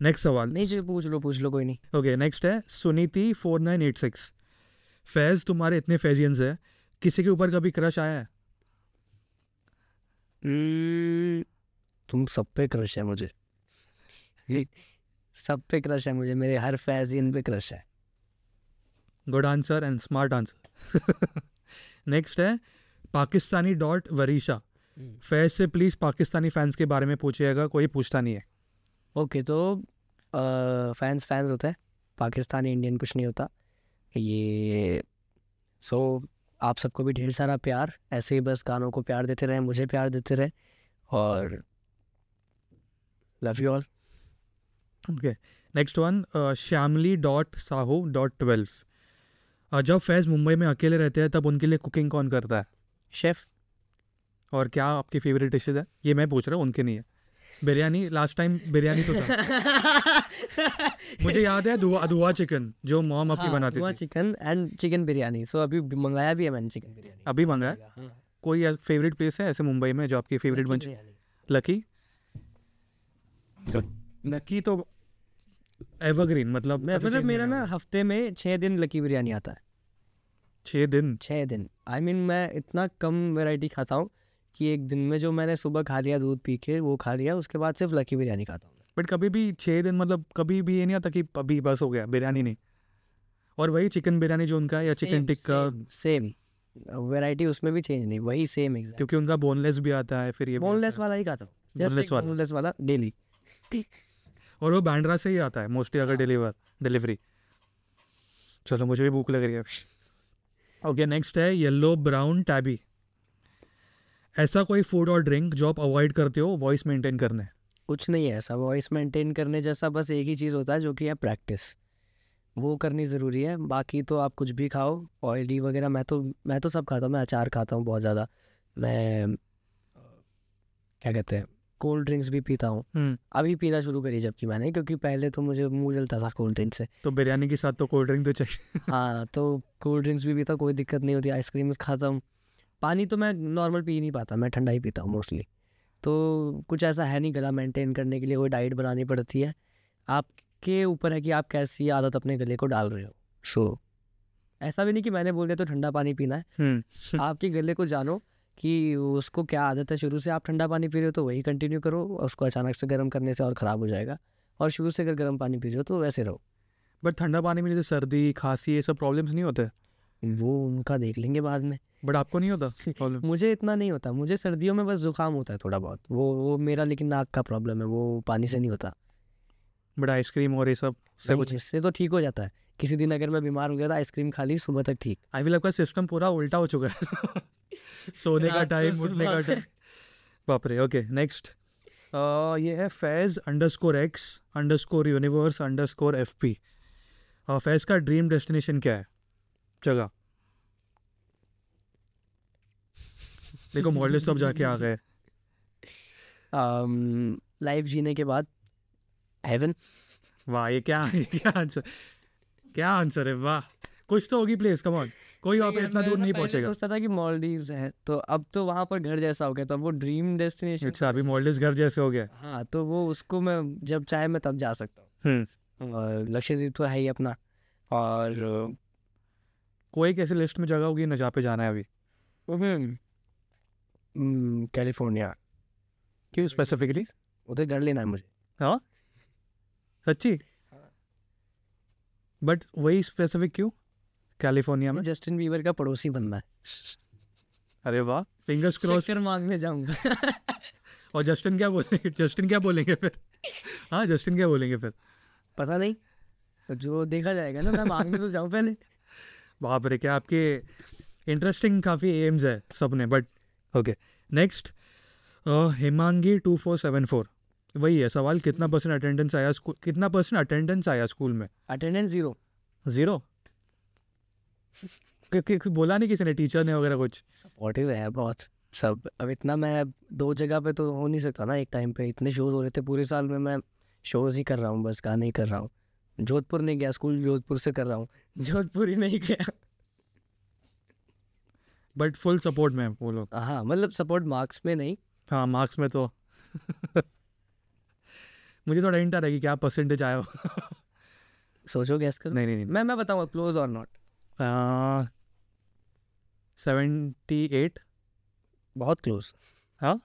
नेक्स्ट सवाल, नहीं जो पूछ लो कोई नहीं। ओके नेक्स्ट है सुनीति 4986, फैज़ तुम्हारे इतने फैजियंस है, किसी के ऊपर कभी क्रश आया है? तुम सब पे क्रश है मुझे। सब पे क्रश है मुझे, मेरे हर फैजियन पे क्रश है। Good answer and smart answer. Next है पाकिस्तानी डॉट वरीशा। फैज से प्लीज पाकिस्तानी फैंस के बारे में पूछिएगा, कोई पूछता नहीं है। ओके, तो फैंस होता है, पाकिस्तानी इंडियन कुछ नहीं होता ये। सो आप सबको भी ढेर सारा प्यार, ऐसे ही बस गानों को प्यार देते रहे, मुझे प्यार देते रहे, और love you all. Okay, next one Shyamali dot Sahu dot 12। जब फैज मुंबई में अकेले रहते हैं तब उनके लिए कुकिंग कौन करता है? शेफ। और क्या आपकी फेवरेट डिशेज है? ये मैं पूछ रहा हूँ, उनके नहीं है। बिरयानी, लास्ट टाइम बिरयानी तो था। मुझे याद है दुआ चिकन जो मॉम अपनी बनाती थी। Chicken and chicken biryani. So अभी मंगाया भी है मैंने चिकन बिरयानी। अभी मंगाया? कोई फेवरेट प्लेस है ऐसे मुंबई में जो आपकी फेवरेट बन? लकी। लकी तो एवरग्रीन, मतलब मेरा ना हफ्ते में 6 दिन लकी बिरयानी आता है। 6 दिन? 6 दिन। आई मीन मैं इतना कम वैरायटी खाता हूँ कि एक दिन में जो मैंने सुबह खा लिया दूध पी के वो खा लिया, उसके बाद सिर्फ लकी बिरयानी खाता हूँ। बट कभी भी 6 दिन मतलब कभी भी ये नहीं आता कि अभी बस हो गया बिरयानी नहीं? और वही चिकन बिरयानी जो उनका है या चिकन टिक्का? सेम वैरायटी, उसमें भी चेंज नहीं, वही सेम एग्जैक्ट। क्योंकि उनका बोनलेस भी आता है, फिर ये बोनलेस वाला ही खाता हूँ, बोनलेस वाला डेली। और वो बैंड्रा से ही आता है मोस्टली अगर डिलीवरी। चलो मुझे भी भूख लग रही है। ओके, नेक्स्ट है येलो ब्राउन टैबी। ऐसा कोई फूड और ड्रिंक जो आप अवॉइड करते हो वॉइस मेंटेन करने? कुछ नहीं है ऐसा वॉइस मेंटेन करने जैसा, बस एक ही चीज़ होता है जो कि है प्रैक्टिस, वो करनी ज़रूरी है। बाकी तो आप कुछ भी खाओ, ऑयली वगैरह मैं तो सब खाता हूँ। मैं अचार खाता हूँ बहुत ज़्यादा, मैं क्या कहते हैं कोल्ड ड्रिंक्स भी पीता हूँ। अभी पीना शुरू करी जबकि मैंने, क्योंकि पहले तो मुझे मुंह जलता था कोल्ड ड्रिंक से। तो बिरयानी के साथ तो कोल्ड ड्रिंक तो चाहिए। हाँ, तो कोल्ड ड्रिंक्स भी पीता, कोई दिक्कत नहीं होती। आइसक्रीम खाता हूँ। पानी तो मैं नॉर्मल पी नहीं पाता, मैं ठंडा ही पीता हूँ मोस्टली। तो कुछ ऐसा है नहीं, गला मेंटेन करने के लिए कोई डाइट बनानी पड़ती है। आपके ऊपर है कि आप कैसी आदत अपने गले को डाल रहे हो। सो ऐसा भी नहीं कि मैंने बोल दिया तो ठंडा पानी पीना है। आपके गले को जानो कि उसको क्या आदत है शुरू से। आप ठंडा पानी पी रहे हो तो वही कंटिन्यू करो, उसको अचानक से गर्म करने से और ख़राब हो जाएगा। और शुरू से अगर गर्म पानी पी रहे हो तो वैसे रहो। बट ठंडा पानी में जैसे सर्दी खांसी ये सब प्रॉब्लम्स नहीं होते? वो उनका देख लेंगे बाद में। बट आपको नहीं होता प्रॉब्लम? मुझे इतना नहीं होता, मुझे सर्दियों में बस जुकाम होता है थोड़ा बहुत, वो मेरा लेकिन नाक का प्रॉब्लम है, वो पानी से नहीं होता। बट आइसक्रीम और ये सब से कुछ इससे तो ठीक हो जाता है। किसी दिन अगर मैं बीमार हो गया था, आइसक्रीम खा ली, सुबह तक ठीक। आई विल आपका सिस्टम पूरा उल्टा हो चुका है। सोने का टाइम, उठने का टाइम, बाप रे। ओके, नेक्स्ट ये है फैज _x_universe_FP। फैज का ड्रीम डेस्टिनेशन क्या है? जगह देखो मॉडल सब जाके आ गए। लाइफ जीने के बाद हेवन। वाह, ये क्या आंसर है, वाह। कुछ तो होगी प्लेस, कम ऑन। कोई वहाँ पे इतना दूर नहीं पहुंचेगा। सोचता था कि मालदीव्स है, तो अब तो वहाँ पर घर जैसा हो गया, तो अब वो ड्रीम डेस्टिनेशन। अच्छा, अभी मालदीव्स घर जैसे हो गया। हाँ, तो वो उसको मैं जब चाहे मैं तब जा सकता हूँ। और लक्षद्वीप तो है ही अपना। और कोई कैसी लिस्ट में जगह होगी ना जहाँ पे जाना है अभी? कैलिफोर्निया। क्यों स्पेसिफिकली? उधर घर लेना है मुझे। हाँ सच्ची? बट वही स्पेसिफिक क्यों कैलिफोर्निया में? जस्टिन बीबर का पड़ोसी बनना है। अरे वाह, फिंगर्स क्रॉस। शक्कर मांगने जाऊंगा। और जस्टिन क्या बोलेंगे फिर? हाँ, जस्टिन क्या बोलेंगे फिर? पता नहीं, जो देखा जाएगा ना। मैं मांगने तो जाऊँ पहले। बाप रे, क्या आपके इंटरेस्टिंग काफ़ी एम्स है सबने। But okay, next Himangi 2474। वही है सवाल, कितना परसेंट अटेंडेंस आया स्कूल में? अटेंडेंस 0। क्योंकि बोला नहीं किसी ने, टीचर ने वगैरह कुछ? सपोर्टिव है बहुत सब। अब इतना मैं 2 जगह पे तो हो नहीं सकता ना एक टाइम पे। इतने शोज हो रहे थे पूरे साल में, मैं शोज ही कर रहा हूँ, बस गाने ही कर रहा हूँ। जोधपुर नहीं गया, स्कूल जोधपुर से कर रहा हूँ, जोधपुर ही नहीं गया। बट फुल सपोर्ट में वो लोग? हाँ, मतलब सपोर्ट मार्क्स में नहीं। हाँ, मार्क्स में तो मुझे थोड़ा हिंट आ रहा है कि क्या परसेंटेज आया हो। सोचो, गैस करो। नहीं। मैं बताऊँगा, क्लोज और नॉट। 78। बहुत क्लोज। हाँ,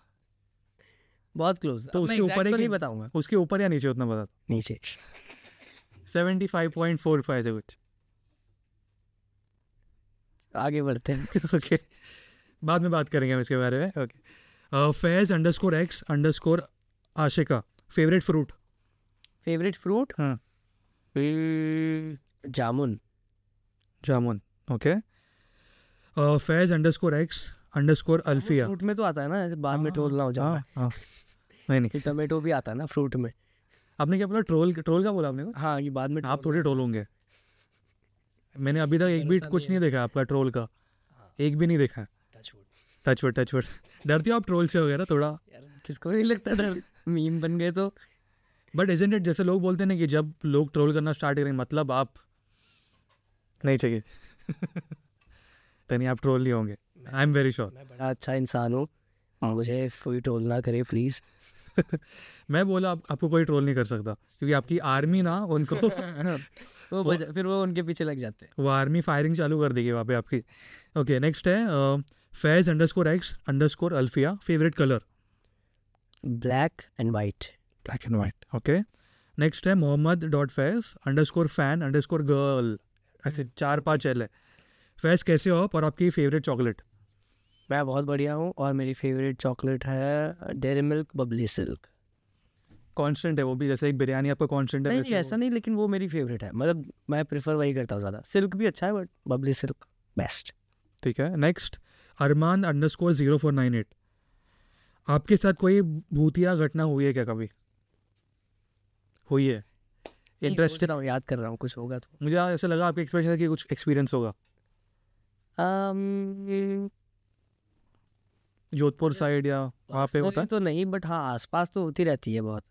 बहुत क्लोज। तो उसके ऊपर तो ही नहीं बताऊंगा। उसके ऊपर या नीचे उतना बता। नीचे 75.45 से कुछ। आगे बढ़ते हैं। ओके, बाद में बात करेंगे हम इसके बारे में। Okay, faiz_x_ Ashika, favourite fruit? Favourite fruit? हाँ, जामुन। जामुन। Okay, faiz_x_ Alfiya. फ्रूट में तो आता है ना, ऐसे बाद में ट्रोल ना हो जाए। हाँ, नहीं कि टमाटो भी आता है ना फ्रूट में। आपने क्या बोला? ट्रोल का बोला आपने को? हाँ, ये बाद में आप थोड़ी ट्रोल होंगे। मैंने अभी तक एक भी कुछ नहीं देखा आपका ट्रोल का, एक भी नहीं देखा। टचवुड। डरती हो आप ट्रोल से वगैरह थोड़ा? किसको नहीं लगता डर, मीम बन गए तो। बट इजंट इट, जैसे लोग बोलते हैं ना कि जब लोग ट्रोल करना स्टार्ट करेंगे मतलब आप नहीं चाहिए। तो नहीं, आप ट्रोल नहीं होंगे, आई एम वेरी श्योर। मैं बड़ा अच्छा इंसान हूँ, मुझे कोई ट्रोल ना करे प्लीज। मैं बोला आपको कोई ट्रोल नहीं कर सकता, क्योंकि आपकी आर्मी ना उनको फिर वो उनके पीछे लग जाते हैं। वो आर्मी फायरिंग चालू कर देगी वहाँ पे आपकी। ओके, नेक्स्ट है faiz_x_ Alfiya, favourite colour? Black and white. Black and white. Okay, next है mohammad.faiz_fan_girl, ऐसे 4-5 एल है। फैज़ कैसे हो आप, और आपकी फेवरेट चॉकलेट? मैं बहुत बढ़िया हूँ और मेरी फेवरेट चॉकलेट है dairy milk Babli silk. Constant है वो भी, जैसे एक बिरयानी आपका कांस्टेंट है नहीं वैसे ऐसा नहीं, लेकिन वो मेरी फेवरेट है, मतलब मैं प्रेफर वही करता हूँ ज़्यादा। सिल्क भी अच्छा है बट बबली सिल्क बेस्ट। ठीक है, नेक्स्ट अरमान_0498, आपके साथ कोई भूतिया घटना हुई है क्या कभी? हुई है? इंटरेस्ट रहा हूँ, याद कर रहा हूँ, कुछ होगा तो। मुझे ऐसा लगा आपके एक्सप्रेशन से कि कुछ एक्सपीरियंस होगा। जोधपुर साइड या वहाँ पे होता है? तो नहीं, बट हाँ आसपास तो होती रहती है बहुत।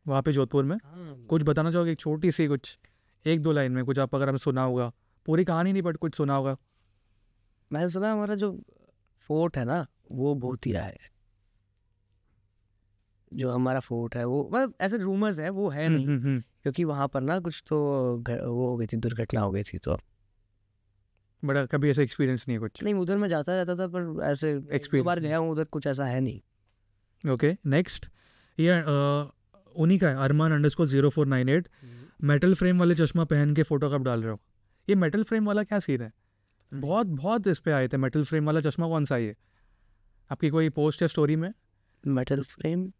वहाँ पे जोधपुर में कुछ बताना चाहोगे? एक छोटी सी कुछ 1-2 लाइन में कुछ, आप अगर हमें सुना होगा, पूरी कहानी नहीं बट कुछ सुना होगा। मैंने सुना हमारा जो फोर्ट है ना वो भूतिया है। जो हमारा फोर्ट है वो, मतलब ऐसे रूमर्स है, वो है नहीं। क्योंकि वहाँ पर ना कुछ तो वो हो गई थी, दुर्घटना हो गई थी तो। बड़ा कभी ऐसा एक्सपीरियंस नहीं है कुछ? नहीं, उधर मैं जाता रहता था पर ऐसे एक बार गया हूँ उधर, कुछ ऐसा है नहीं। ओके, नेक्स्ट ये उन्हीं का है, अरमान_0498, मेटल फ्रेम वाले चश्मा पहन के फोटो कब डाल रहे हो? ये मेटल फ्रेम वाला क्या सीन है? बहुत इस पे आए थे, मेटल फ्रेम वाला चश्मा कौन सा है ये? आपकी कोई पोस्ट है स्टोरी में? मेटल फ्रेम,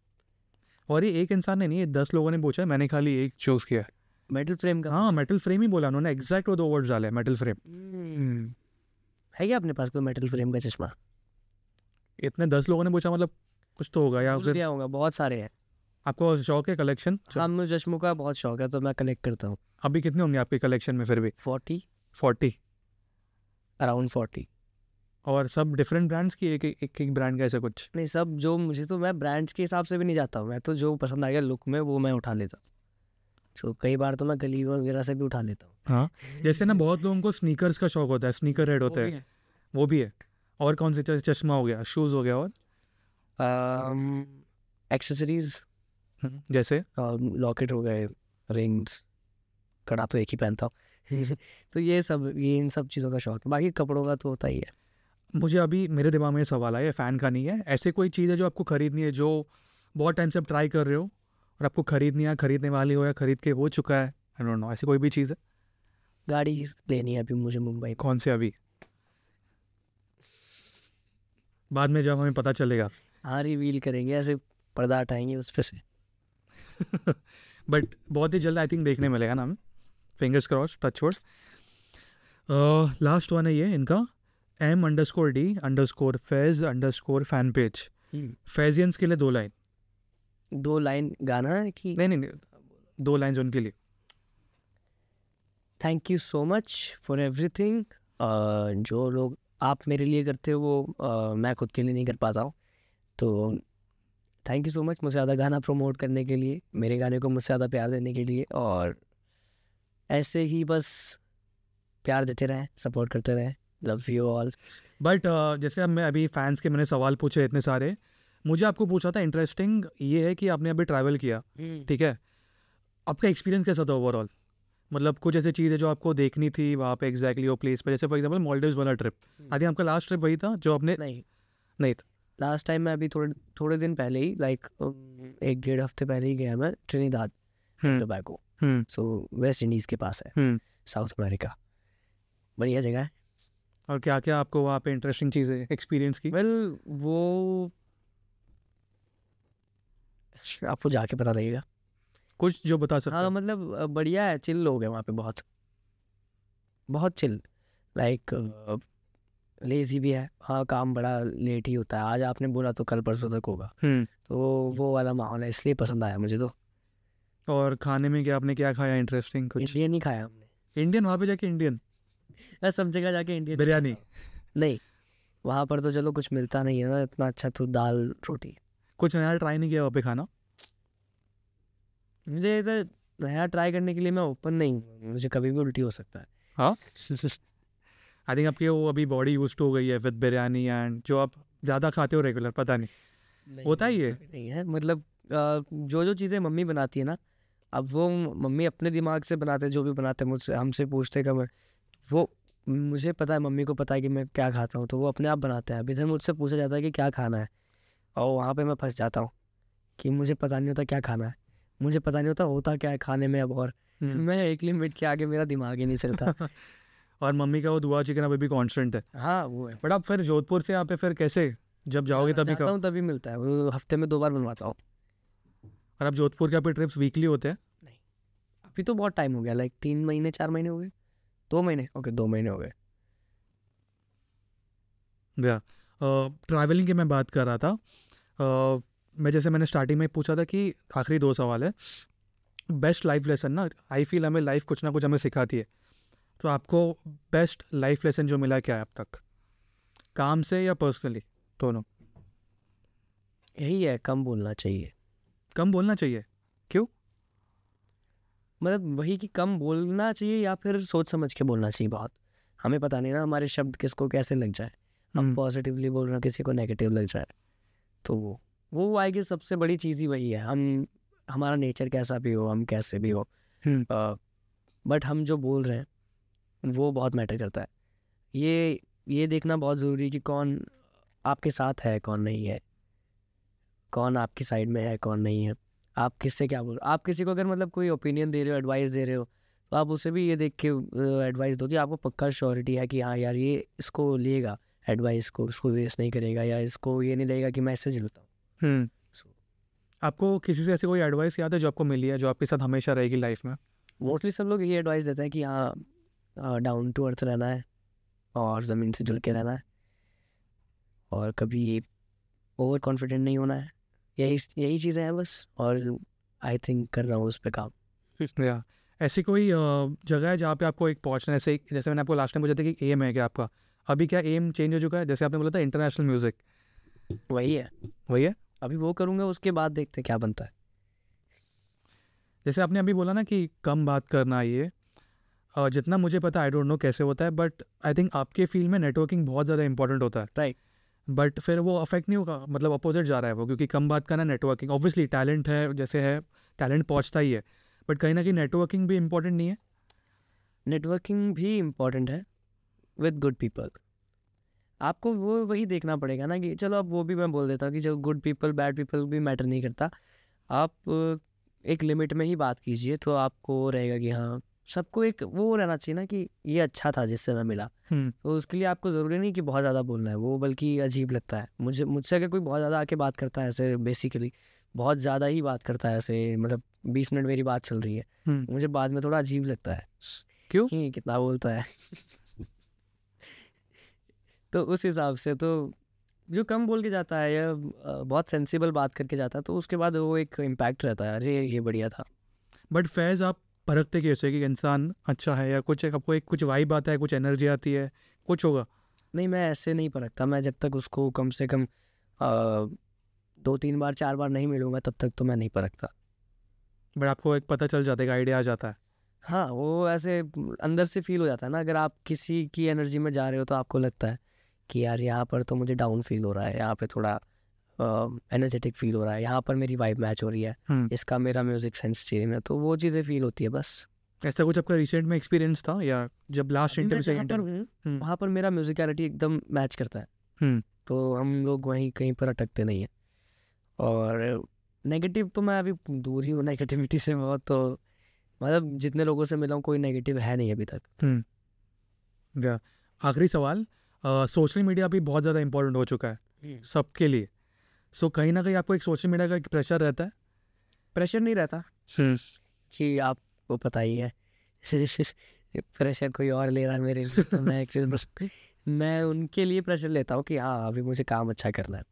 और ये एक इंसान ने नहीं, ये 10 लोगों ने पूछा है, मैंने खाली एक चूज किया है। मेटल फ्रेम का? हाँ, मेटल फ्रेम ही बोला उन्होंने, एग्जैक्ट वो 2 वर्ड्स डाले, मेटल फ्रेम। है क्या अपने पास कोई मेटल फ्रेम का चश्मा? इतने 10 लोगों ने पूछा, मतलब कुछ तो होगा, या भूल फिर गया होगा, बहुत सारे हैं। आपको शौक है कलेक्शन? हाँ, मुझे चश्मों का बहुत शौक है तो मैं कलेक्ट करता हूँ। अभी कितने होंगे आपके कलेक्शन में फिर भी? 40 अराउंड 40। और सब डिफरेंट ब्रांड्स की, एक ब्रांड का ऐसा कुछ? नहीं, सब जो मुझे, तो मैं ब्रांड्स के हिसाब से भी नहीं जाता हूँ, मैं तो जो पसंद आ गया लुक में वो मैं उठा लेता हूँ। तो कई बार तो मैं गली वगैरह से भी उठा लेता हूँ। हाँ, जैसे ना बहुत लोगों को स्नीकर्स का शौक होता है, स्नीकर हेड होते हैं, वो भी है। और कौन से? चश्मा हो गया, शूज़ हो गया, और एक्सेसरीज जैसे लॉकेट हो गए, रिंग्स, कड़ा तो एक ही पहनता हूँ। तो ये इन सब चीज़ों का शौक है, बाकी कपड़ों का तो होता ही है। मुझे अभी मेरे दिमाग में ये सवाल आया, फ़ैन का नहीं है, ऐसे कोई चीज़ है जो आपको खरीदनी है, जो बहुत टाइम से आप ट्राई कर रहे हो और आपको खरीदनी है, खरीदने वाली हो या खरीद के हो चुका है, आई डोंट नो, ऐसी कोई भी चीज़ है? गाड़ी लेनी है अभी मुझे मुंबई। कौन से? अभी बाद में जब हमें पता चलेगा। हाँ, रिवील करेंगे, ऐसे पर्दा हटाएंगे उस पे से। बट बहुत ही जल्द आई थिंक देखने मिलेगा ना हमें, fingers cross, touchwood. Last one है ये इनका, M_D_Faiz_fan पेज, फैजियंस के लिए 2 लाइन। 2 लाइन गाना है कि? नहीं, 2 लाइन उनके लिए। Thank you so much for everything. जो लोग आप मेरे लिए करते हो वो मैं खुद के लिए नहीं कर पाता हूँ, तो थैंक यू सो मच मुझसे ज़्यादा गाना प्रमोट करने के लिए, मेरे गाने को मुझसे ज़्यादा प्यार देने के लिए, और ऐसे ही बस प्यार देते रहें, सपोर्ट करते रहें। Love you all. बट जैसे अब मैं अभी फैंस के मैंने सवाल पूछे इतने सारे, मुझे आपको पूछा था, इंटरेस्टिंग ये है कि आपने अभी ट्रैवल किया, ठीक है, आपका एक्सपीरियंस कैसा था ओवरऑल? मतलब कुछ ऐसी चीज़ है जो आपको देखनी थी वहाँ पे एग्जैक्टली वो प्लेस पे, जैसे फॉर एग्जांपल मालदीव्स वाला ट्रिप, आई थिंक आपका लास्ट ट्रिप वही था जो आपने नहीं था? लास्ट टाइम मैं अभी थोड़े दिन पहले ही लाइक 1-1.5 हफ्ते पहले ही गया मैं ट्रिनिदाद टोबैगो। सो वेस्ट इंडीज़ के पास है, साउथ अमेरिका। बढ़िया जगह है। और क्या क्या आपको वहाँ पे इंटरेस्टिंग चीज़ें एक्सपीरियंस की? वेल वो आपको जाके पता लगेगा। कुछ जो बता सकते हाँ हो? मतलब बढ़िया है, चिल लोग हैं वहाँ पे, बहुत बहुत चिल। लाइक लेजी भी है। हाँ काम बड़ा लेट ही होता है, आज आपने बोला तो कल परसों तक होगा, तो वो वाला माहौल है, इसलिए पसंद आया मुझे। तो और खाने में क्या आपने क्या खाया इंटरेस्टिंग कुछ? इंडियन ही खाया हमने। इंडियन? वहाँ पे जाके इंडियन सब जगह जाके इंडियन बिरयानी? नहीं, वहाँ पर तो चलो कुछ मिलता नहीं है ना इतना अच्छा, तो दाल रोटी। कुछ नया ट्राई नहीं किया वहाँ पे खाना? मुझे इधर नया ट्राई करने के लिए मैं ओपन नहीं हूँ, मुझे कभी भी उल्टी हो सकता है। हाँ आई थिंक आपकी वो अभी बॉडी यूज हो गई है विद बिरयानी एंड जो आप ज़्यादा खाते हो रेगुलर, पता नहीं होता ही है। नहीं है मतलब जो जो चीज़ें मम्मी बनाती है ना, अब वो मम्मी अपने दिमाग से बनाते, जो भी बनाते हैं मुझसे हमसे पूछते कब, वो मुझे पता है, मम्मी को पता है कि मैं क्या खाता हूँ, तो वो अपने आप बनाते हैं। अभी तक मुझसे पूछा जाता है कि क्या खाना है, और वहाँ पे मैं फंस जाता हूँ कि मुझे पता नहीं होता क्या खाना है, मुझे पता नहीं होता क्या है खाने में अब। और मैं एक लिमिट के आगे मेरा दिमाग ही नहीं चलता। और मम्मी का वो दुआ चिकन अभी भी कांस्टेंट है? हाँ वो है। बट आप फिर जोधपुर से यहाँ पे फिर कैसे, जब जाओगे तभी जाता हूँ तभी मिलता है, वो हफ्ते में 2 बार बनवाता हूँ। और आप जोधपुर के यहाँ पे ट्रिप्स वीकली होते हैं? नहीं, अभी तो बहुत टाइम हो गया, लाइक 3 महीने 4 महीने हो गए, 2 महीने, ओके 2 महीने हो गए। या ट्रैवलिंग की मैं बात कर रहा था, मैं जैसे मैंने स्टार्टिंग में पूछा था कि आखिरी 2 सवाल है, बेस्ट लाइफ लेसन ना, आई फील हमें लाइफ कुछ ना कुछ हमें सिखाती है, तो आपको बेस्ट लाइफ लेसन जो मिला क्या है अब तक, काम से या पर्सनली, दोनों? यही है, कम बोलना चाहिए। कम बोलना चाहिए? क्यों? मतलब वही कि कम बोलना चाहिए या फिर सोच समझ के बोलना चाहिए। बहुत हमें पता नहीं ना हमारे शब्द किसको कैसे लग जाए, हम पॉजिटिवली बोल रहे हैं किसी को नेगेटिव लग जाए, तो वो आएगी। सबसे बड़ी चीज़ ही वही है, हम हमारा नेचर कैसा भी हो, हम कैसे भी हो, बट हम जो बोल रहे हैं वो बहुत मैटर करता है। ये देखना बहुत ज़रूरी है कि कौन आपके साथ है कौन नहीं है, कौन आपकी साइड में है कौन नहीं है, आप किससे क्या बोल रहे हो। आप किसी को अगर मतलब कोई ओपिनियन दे रहे हो, एडवाइस दे रहे हो, तो आप उसे भी ये देख के एडवाइस दो कि आपको पक्का श्योरिटी है कि हाँ यार ये इसको लेगा, एडवाइस को उसको वेस्ट नहीं करेगा, या इसको ये नहीं लगेगा कि मैं इससे जलता हूँ। आपको किसी से ऐसी कोई एडवाइस याद है जो आपको मिली है, जो आपके साथ हमेशा रहेगी लाइफ में? मोस्टली सब लोग ये एडवाइस देते हैं कि हाँ डाउन टू अर्थ रहना है और ज़मीन से जुड़ के रहना है, और कभी ओवर कॉन्फिडेंट नहीं होना है। यही चीज़ें हैं बस, और आई थिंक कर रहा हूँ उस पर काम। या ऐसी कोई जगह है जहाँ पे आपको एक पहुँचना है, जैसे मैंने आपको लास्ट टाइम पूछा था कि एम है क्या आपका, अभी क्या एम चेंज हो चुका है? जैसे आपने बोला था इंटरनेशनल म्यूज़िक, वही है अभी वो करूँगा, उसके बाद देखते क्या बनता है। जैसे आपने अभी बोला ना कि कम बात करना, ये जितना मुझे पता, आई डोंट नो कैसे होता है, बट आई थिंक आपके फील्ड में नेटवर्किंग बहुत ज़्यादा इंपॉर्टेंट होता है, राइट। बट फिर वो अफेक्ट नहीं होगा, मतलब अपोजिट जा रहा है वो, क्योंकि कम बात करना, नेटवर्किंग ऑब्वियसली टैलेंट है, जैसे है टैलेंट पहुँचता ही है, बट कहीं ना कहीं नेटवर्किंग भी इम्पोर्टेंट नहीं है? नेटवर्किंग भी इम्पोर्टेंट है विद गुड पीपल। आपको वही देखना पड़ेगा ना कि चलो, अब वो भी मैं बोल देता हूँ कि जो गुड पीपल बैड पीपल भी मैटर नहीं करता। आप एक लिमिट में ही बात कीजिए, तो आपको रहेगा कि हाँ, सबको एक वो रहना चाहिए ना कि ये अच्छा था जिससे मैं मिला, तो उसके लिए आपको ज़रूरी नहीं कि बहुत ज़्यादा बोलना है, वो बल्कि अजीब लगता है मुझसे अगर कोई बहुत ज़्यादा आके बात करता है ऐसे, बेसिकली बहुत ज़्यादा ही बात करता है ऐसे, मतलब 20 मिनट मेरी बात चल रही है, मुझे बाद में थोड़ा अजीब लगता है। क्यों? कि कितना बोलता है। तो उस हिसाब से तो जो कम बोल के जाता है या बहुत सेंसिबल बात करके जाता है, तो उसके बाद वो एक इम्पैक्ट रहता है, अरे ये बढ़िया था। बट फैज़ आप परखते कैसे कि इंसान अच्छा है, या कुछ आपको एक कुछ वाइब आता है, कुछ एनर्जी आती है, कुछ होगा? नहीं, मैं ऐसे नहीं परखता, मैं जब तक उसको कम से कम 2-3 बार 4 बार नहीं मिलूंगा तब तक तो मैं नहीं परखता। बट आपको एक पता चल जाता है, आइडिया आ जाता है? हाँ, वो ऐसे अंदर से फील हो जाता है ना, अगर आप किसी की एनर्जी में जा रहे हो तो आपको लगता है कि यार यहाँ पर तो मुझे डाउन फील हो रहा है, यहाँ पे थोड़ा एनर्जेटिक फील हो रहा है, यहाँ पर मेरी वाइब मैच हो रही है, इसका मेरा म्यूज़िक सेंस सेम है, तो वो चीज़ें फील होती है बस। ऐसा कुछ आपका रिसेंट में एक्सपीरियंस था या जब लास्ट अभी मैं इंटरव्यू से जहाँ पर इंटरव्यू? हूँ वहाँ पर मेरा म्यूजिकलिटी एकदम मैच करता है, हम्म तो हम लोग वहीं कहीं पर अटकते नहीं हैं। और नेगेटिव तो मैं अभी दूर ही हूँ नेगेटिविटी से बहुत, तो मतलब जितने लोगों से मिला हूँ कोई नेगेटिव है नहीं अभी तक। या आखिरी सवाल, सोशल मीडिया भी बहुत ज़्यादा इंपॉर्टेंट हो चुका है सबके लिए, सो कहीं ना कहीं आपको एक सोशल मीडिया का एक प्रेशर रहता है? प्रेशर नहीं रहता कि आपको पता ही है प्रेशर कोई और ले रहा है मेरे लिए, तो मैं उनके लिए प्रेशर लेता हूँ कि हाँ अभी मुझे काम अच्छा करना है,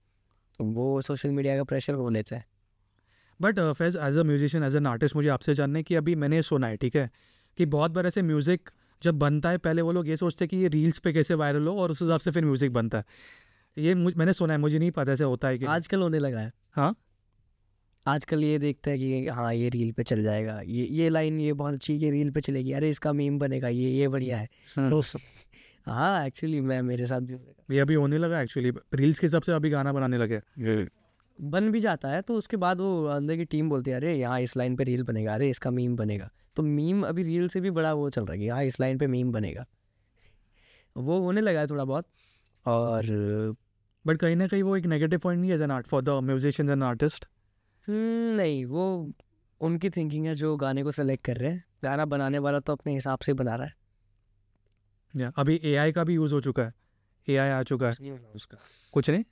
तो वो सोशल मीडिया का प्रेशर वो लेते हैं। But Faiz as a musician, as an artist, मुझे आपसे जानना है कि अभी मैंने सुना है, ठीक है, कि बहुत बार ऐसे म्यूज़िक जब बनता है पहले वो लोग ये सोचते हैं कि ये रील्स पे कैसे वायरल हो और उस हिसाब से फिर म्यूज़िक बनता है। ये मैंने सुना है, मुझे नहीं पता ऐसे होता है कि आजकल होने लगा है। हाँ, आजकल ये देखते हैं कि हाँ ये रील पे चल जाएगा, ये लाइन ये बहुत अच्छी, ये रील पे चलेगी, अरे इसका मीम बनेगा, ये बढ़िया है। हाँ एक्चुअली मेरे साथ भी होने लगा। ये अभी होने लगा एक्चुअली, रील्स के हिसाब से अभी गाना बनाने लगे। बन भी जाता है तो उसके बाद वो अंदर की टीम बोलती है अरे यहाँ इस लाइन पे रील बनेगा, अरे इसका मीम बनेगा, तो मीम अभी रील से भी बड़ा वो चल रहा है कि हाँ इस लाइन पे मीम बनेगा, वो होने लगा है थोड़ा बहुत। और बट कहीं ना कहीं वो एक नेगेटिव पॉइंट नहीं है as an art for the musician and artist? नहीं, वो उनकी थिंकिंग है जो गाने को सेलेक्ट कर रहे हैं, गाना बनाने वाला तो अपने हिसाब से बना रहा है। या अभी एआई का भी यूज़ हो चुका है, एआई आ चुका है, नहीं होना उसका कुछ नहीं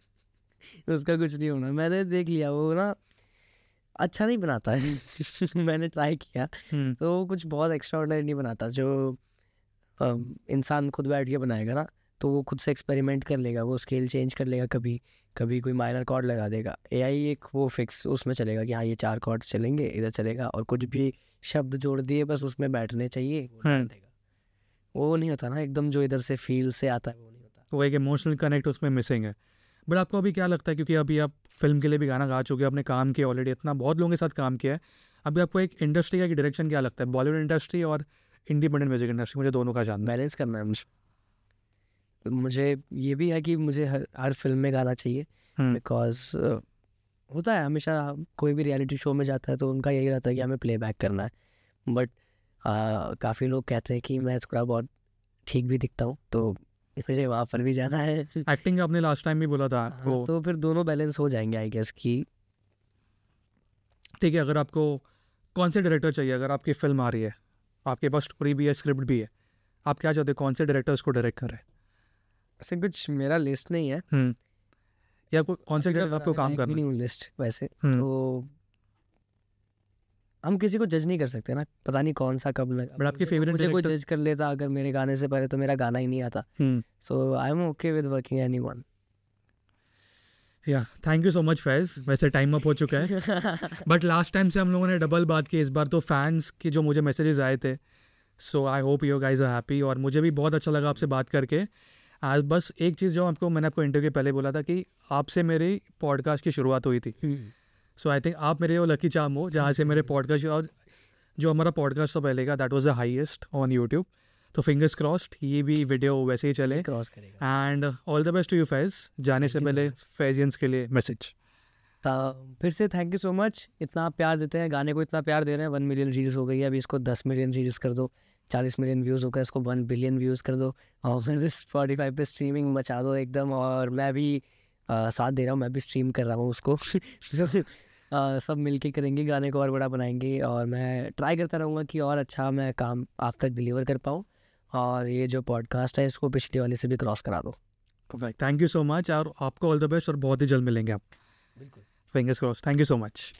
उसका कुछ नहीं होना, मैंने देख लिया वो ना अच्छा नहीं बनाता है मैंने ट्राई किया तो वो कुछ बहुत एक्स्ट्राऑर्डिनरी नहीं बनाता, जो इंसान खुद बैठ के बनाएगा ना तो वो खुद से एक्सपेरिमेंट कर लेगा, वो स्केल चेंज कर लेगा, कभी कभी कोई माइनर कॉर्ड लगा देगा। एआई एक वो फिक्स उसमें चलेगा कि हाँ ये 4 कॉर्ड्स चलेंगे, इधर चलेगा, और कुछ भी शब्द जोड़ दिए बस उसमें बैठने चाहिए, वो डाल देगा। वो नहीं होता ना एकदम जो इधर से फील से आता है, वो नहीं होता। वो एक इमोशनल कनेक्ट उसमें मिसिंग है। बट आपको अभी क्या लगता है, क्योंकि अभी आप फिल्म के लिए भी गाना गा चुके हैं, आपने काम किया ऑलरेडी, इतना बहुत लोगों के साथ काम किया है, अभी आपको एक इंडस्ट्री का डायरेक्शन क्या लगता है, बॉलीवुड इंडस्ट्री और इंडिपेंडेंट म्यूजिक इंडस्ट्री, मुझे दोनों का जानना है। बैलेंस करना है मुझे ये भी है कि मुझे हर फिल्म में गाना चाहिए, बिकॉज होता है हमेशा कोई भी रियलिटी शो में जाता है तो उनका यही रहता है कि हमें प्लेबैक करना है, बट काफ़ी लोग कहते हैं कि मैं थोड़ा बहुत ठीक भी दिखता हूँ, तो मुझे वहाँ पर भी जाना है। एक्टिंग आपने लास्ट टाइम भी बोला था वो, तो फिर दोनों बैलेंस हो जाएंगे आई गेस कि। ठीक है, अगर आपको कौन से डायरेक्टर चाहिए, अगर आपकी फिल्म आ रही है, आपके पास स्टोरी भी है, स्क्रिप्ट भी है, आप क्या चाहते हैं, कौन से डायरेक्टर्स को डायरेक्ट करें? ऐसे कुछ मेरा लिस्ट नहीं है, या कौन से डायरेक्टर आपको काम करना नहीं लिस्ट वैसे, तो हम किसी को जज नहीं कर सकते ना, पता नहीं कौन सा कब लगा। बट आपकी फेवरेट मुझे कोई जज कर लेता अगर मेरे गाने से पहले, तो मेरा गाना ही नहीं आता, so I am okay with working anyone. Yeah thank you so much Faiz, वैसे टाइम अप हो चुका है बट लास्ट टाइम से हम लोगों ने डबल बात की, इस बार तो फैंस के जो मुझे मैसेजेस आए थे, so I hope you guys are happy, और मुझे भी बहुत अच्छा लगा आपसे बात करके। आज बस एक चीज़ जो मैंने आपको इंटरव्यू के पहले बोला था कि आपसे मेरी पॉडकास्ट की शुरुआत हुई थी, सो आई थिंक आप मेरे वो लकी चार्म हो जहाँ से मेरे पॉडकास्ट, और जो हमारा पॉडकास्ट था पहले का, that was the highest on YouTube, तो फिंगर्स क्रॉस्ड ये भी वीडियो वैसे ही चले, क्रॉस करेगा। And all the best to you Faiz. जाने से पहले फैजियंस के लिए मैसेज? फिर से थैंक यू सो मच, इतना आप प्यार देते हैं, गाने को इतना प्यार दे रहे हैं। 1 मिलियन रील्स हो गई है, अभी इसको 10 मिलियन रील्स कर दो, 40 मिलियन व्यूज़ हो गए, इसको 1 बिलियन व्यूज़ कर दो, और फिर स्पॉटिफाई पे स्ट्रीमिंग मचा दो एकदम। और मैं भी साथ दे रहा हूँ, मैं भी स्ट्रीम कर रहा हूँ उसको सब मिलके करेंगे, गाने को और बड़ा बनाएंगे, और मैं ट्राई करता रहूँगा कि और अच्छा मैं काम आप तक डिलीवर कर पाऊँ, और ये जो पॉडकास्ट है इसको पिछले वाले से भी क्रॉस करा दो। थैंक यू सो मच, और आपको ऑल द बेस्ट, और बहुत ही जल्द मिलेंगे आप। बिल्कुल, fingers cross, thank you so much.